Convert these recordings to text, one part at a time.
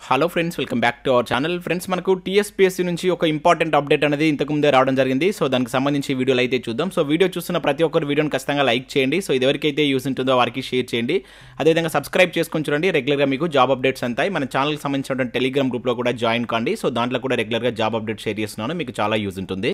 Hello friends, welcome back to our channel. Friends, మనకు TSPSC నుంచి ఒక ఇంపార్టెంట్ అప్డేట్ అనేది ఇంతకు ముందే రావడం జరిగింది. సో దానికి సంబంధించి వీడియోలు అయితే చూద్దాం. సో వీడియో చూస్తున్న ప్రతి ఒక్కరు వీడియోని ఖచ్చితంగా లైక్ చేయండి. సో ఇది ఎవరికైతే యూస్ ఉంటుందో వారికి షేర్ చేయండి. అదేవిధంగా సబ్స్క్రైబ్ చేసుకొని చూడండి. రెగ్యులర్గా మీకు జాబ్ అప్డేట్స్ అంతాయి. మన ఛానల్కి సంబంధించిన టెలిగ్రామ్ గ్రూప్లో కూడా జాయిన్ కాండి. సో దాంట్లో కూడా రెగ్యులర్గా జాబ్ అప్డేట్ షేర్ చేస్తున్నాను. మీకు చాలా యూజ్ ఉంటుంది.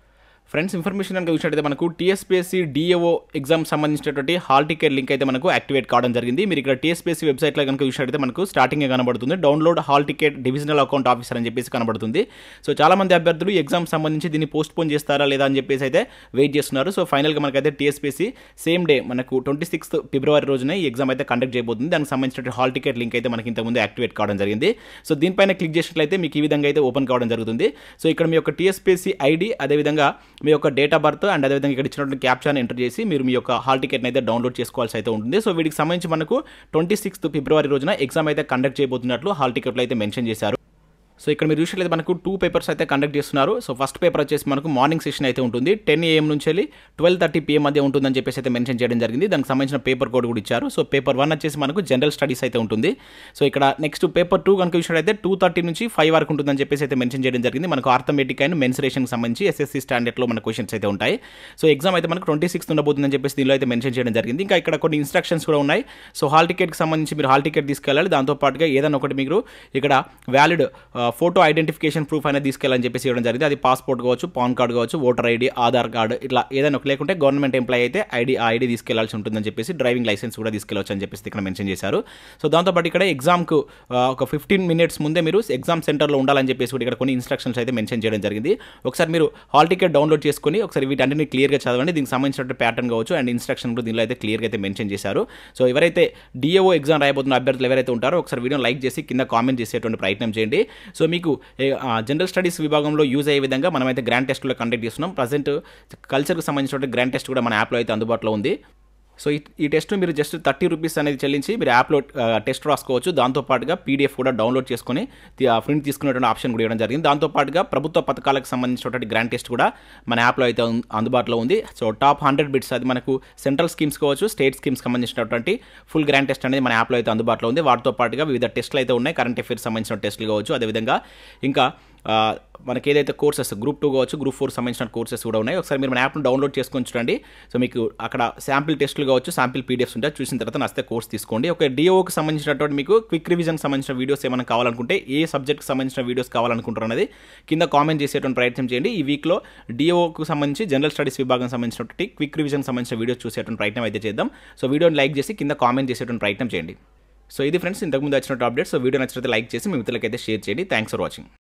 ఫ్రెండ్స్, ఇన్ఫర్మేషన్ కనుక చూసినట్టయితే మనకు టీఎస్పీఎస్సీ డిఏఓ ఎగ్జామ్ సంబంధించినటువంటి హాల్ టికెట్ లింక్ అయితే మనకు యాక్టివేట్ కావడం జరిగింది. మీరు ఇక్కడ టీఎస్పీఎస్సీ వెబ్సైట్లో కనుక చూసినట్టయితే మనకు స్టార్టింగ్ కనబడుతుంది, download hall ticket divisional account officer అని చెప్పేసి కనబడుతుంది. సో చాలా మంది అభ్యర్థులు ఎగ్జామ్ సంబంధించి దీన్ని పోస్ట్ పోన్ చేస్తారా లేదా అని చెప్పేసి అయితే వెయిట్ చేస్తున్నారు. సో ఫైనల్గా మనకైతే టీఎస్పీఎస్సీ సేమ్ డే మనకు 26 ఫిబ్రవరి రోజున ఈ ఎగ్జామ్ అయితే కండక్ట్ చేయబోతుంది. దానికి సంబంధించిన హాల్ టికెట్ లింక్ అయితే మనకి ఇంతకుముందు యాక్టివేట్ కావడం జరిగింది. సో దీనిపైన క్లిక్ చేసినట్లయితే మీకు ఈ విధంగా అయితే ఓపెన్ కావడం జరుగుతుంది. సో ఇక్కడ మీ యొక్క టీఎస్పీఎస్సీ ఐడి, అదేవిధంగా మీ యొక్క డేట్ ఆఫ్ బర్త్ అండ్ అదేవిధంగా ఇక్కడ ఇచ్చినటువంటి క్యాప్చాని ఎంటర్ చేసి మీరు మీ యొక్క హాల్ టికెట్ని అయితే డౌన్లోడ్ చేసుకోవాల్సి అయితే ఉంటుంది. సో వీటికి సంబంధించి మనకు 26 ఫిబ్రవరి రోజున ఎగ్జామ్ అయితే కండక్ట్ చేయబోతున్నట్లు హాల్ టికెట్లో అయితే మెన్షన్ చేశారు. సో ఇక్కడ మీరు చూసినట్లయితే మనకు 2 పేపర్స్ అయితే కండక్ట్ చేస్తున్నారు. సో ఫస్ట్ పేపర్ వచ్చేసి మనకు మార్నింగ్ సెషన్ అయితే ఉంటుంది, 10 AM నుంచి వెళ్ళి 12:30 PM మధ్య ఉంటుందని చెప్పేసి అయితే మెన్షన్ చేయడం జరిగింది. దానికి సంబంధించిన పేపర్ కోడ్ కూడా ఇచ్చారు. సో పేపర్ 1 వచ్చేసి మనకు జనరల్ స్టడీస్ అయితే ఉంటుంది. సో ఇక్కడ నెక్స్ట్ పేపర్ 2 కనుక చూసినట్లయితే 2:30 నుంచి 5 వరకు ఉంటుందని చెప్పేసి అయితే మెన్షన్ చేయడం జరిగింది. మనకు ఆర్థమెటిక్ అండ్ మెన్సురేషన్కి సంబంధించి SSC స్టాండర్డ్లో మన క్వశ్చన్స్ అయితే ఉంటాయి. సో ఎగ్జామ్ అయితే మనకు 26 ఉండబోతుందని చెప్పేసి దీనిలో అయితే మెన్షన్ చేయడం జరిగింది. ఇంకా ఇక్కడ కొన్ని ఇన్స్ట్రక్షన్స్ కూడా ఉన్నాయి. సో హాల్ టికెట్కి సంబంధించి మీరు హాల్ టికెట్ తీసుకెళ్ళాలి. దాంతోపాటుగా ఏదైనా ఒకటి మీరు ఇక్కడ వ్యాలిడ్ ఫోటో ఐడెంటిఫికేషన్ ప్రూఫ్ అనేది తీసుకెళ్ళని చెప్పేసి ఇవ్వడం జరిగింది. అది పాస్పోర్ట్ కావచ్చు, పాన్ కార్డ్ కావచ్చు, ఓటర్ ఐడి, ఆధార్ కార్డు, ఇట్లా ఏదైనా ఒక, లేకుంటే గవర్నమెంట్ ఎంప్లాయ్ అయితే ఐడి తీసుకెళ్లాల్సి ఉంటుందని చెప్పేసి డ్రైవింగ్ లైసెన్స్ కూడా తీసుకెళ్ళవచ్చు అని చెప్పేసి ఇక్కడ మెన్షన్ చేశారు. సో దాంతోపాటు ఇక్కడ ఎగ్జామ్కు ఒక 15 minutes ముందే మీరు ఎగ్జామ్ సెంటర్లో ఉండాలని చెప్పేసి కూడా ఇక్కడ కొన్ని ఇన్స్ట్రక్షన్స్ అయితే మెన్షన్ చేయడం జరిగింది. ఒకసారి మీరు హాల్ టికెట్ డౌన్లోడ్ చేసుకుని ఒకసారి వీటన్నిటిని క్లియర్గా చదవండి. దీనికి సంబంధించిన ప్యాటర్న్ కావచ్చు అండ్ ఇన్స్ట్రక్షన్ కూడా దీనిలో అయితే క్లియర్గా అయితే మెన్షన్ చేశారు. సో ఎవరైతే డిఏఓ ఎగ్జామ్ రాయబోతున్న అభ్యర్థులు ఎవరైతే ఉంటారో ఒకసారి వీడియోని లైక్ చేసి కింద కామెంట్ చేసేటువంటి ప్రయత్నం చేయండి. సో మీకు జనరల్ స్టడీస్ విభాగంలో యూజ్ అయ్యే విధంగా మనమైతే గ్రాండ్ టెస్ట్లో కండక్ట్ చేస్తున్నాం. ప్రజెంట్ కల్చర్కి సంబంధించిన గ్రాండ్ టెస్ట్ కూడా మన యాప్లో అయితే అందుబాటులో ఉంది. సో ఈ టెస్ట్ మీరు జస్ట్ 30 రూపీస్ అనేది చెల్లించి మీరు యాప్లో టెస్ట్ రాసుకోవచ్చు. దాంతోపాటుగా PDF కూడా డౌన్లోడ్ చేసుకొని ప్రింట్ తీసుకునేటువంటి ఆప్షన్ కూడా ఇవ్వడం జరిగింది. దాంతోపాటుగా ప్రభుత్వ పథకాలకు సంబంధించినటువంటి గ్రాండ్ టెస్ట్ కూడా మన యాప్లో అయితే అందుబాటులో ఉంది. సో టాప్ 100 బిట్స్, అది మనకు సెంట్రల్ స్కీమ్స్ కావచ్చు, స్టేట్ స్కీమ్స్ సంబంధించినటువంటి ఫుల్ గ్రాండ్ టెస్ట్ అనేది మన యాప్లో అయితే అందుబాటులో ఉంది. వాటితో పాటుగా వివిధ టెస్టులు అయితే ఉన్నాయి. కరెంట్ అఫైర్స్ సంబంధించిన టెస్టులు కావచ్చు, అదేవిధంగా ఇంకా మనకి ఏదైతే కోర్సెస్ Group 2 కావచ్చు, Group 4 సంబంధించిన కోర్సెస్ కూడా ఉన్నాయి. ఒకసారి మీరు మన యాప్ను డౌన్లోడ్ చేసుకొని చూడండి. సో మీకు అక్కడ శాంపిల్ టెస్టులు కావచ్చు, శాంపిల్ PDFs ఉంటాయి. చూసిన తర్వాత నచ్చితే కోర్స్ తీసుకోండి. ఒక డిఓకి సంబంధించినటువంటి మీకు క్విక్ రివిజన్ సంబంధించిన వీడియోస్ ఏమైనా కావాలనుకుంటే, ఏ సబ్జెక్ట్కి సంబంధించిన వీడియోస్ కావాలనుకుంటారు అనేది కింద కామెంట్ చేసేటువంటి ప్రయత్నం చేయండి. ఈ వీక్లో డిఓకి సంబంధించి జనరల్ స్టడీస్ విభాగం సంబంధించినటువంటి క్విక్ రివిజన్ సంబంధించిన వీడియోస్ చూసేటువంటి ప్రయత్నం అయితే చేద్దాం. సో వీడియోని లైక్ చేసి కింద కామెంట్ చేసేటువంటి ప్రయత్నం చేయండి. సో ఇది ఫ్రెండ్స్ ఇంతకుముందు వచ్చినట్టు అప్డేట్. సో వీడియో నచ్చినట్లయితే లైక్ చేసి మీ మిత్రులకైతే షేర్ చేయండి. Thanks for watching.